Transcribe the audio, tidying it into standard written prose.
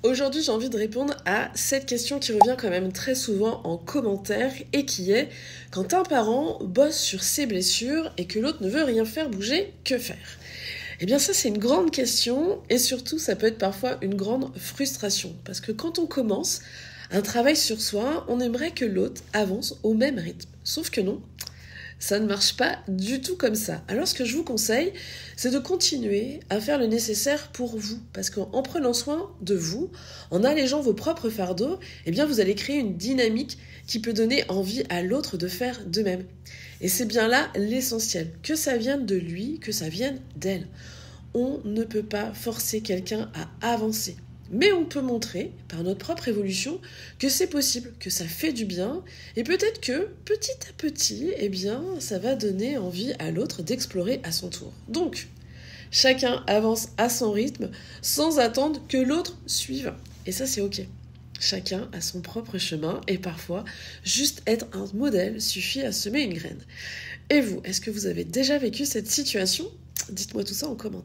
Aujourd'hui, j'ai envie de répondre à cette question qui revient quand même très souvent en commentaire et qui est quand un parent bosse sur ses blessures et que l'autre ne veut rien faire bouger, que faire? Eh bien ça, c'est une grande question et surtout, ça peut être parfois une grande frustration parce que quand on commence un travail sur soi, on aimerait que l'autre avance au même rythme. Sauf que non, ça ne marche pas du tout comme ça. Alors ce que je vous conseille, c'est de continuer à faire le nécessaire pour vous. Parce qu'en prenant soin de vous, en allégeant vos propres fardeaux, eh bien vous allez créer une dynamique qui peut donner envie à l'autre de faire de même. Et c'est bien là l'essentiel, que ça vienne de lui, que ça vienne d'elle. On ne peut pas forcer quelqu'un à avancer. Mais on peut montrer, par notre propre évolution, que c'est possible, que ça fait du bien, et peut-être que, petit à petit, eh bien, ça va donner envie à l'autre d'explorer à son tour. Donc, chacun avance à son rythme, sans attendre que l'autre suive. Et ça, c'est ok. Chacun a son propre chemin, et parfois, juste être un modèle suffit à semer une graine. Et vous, est-ce que vous avez déjà vécu cette situation ? Dites-moi tout ça en commentaire.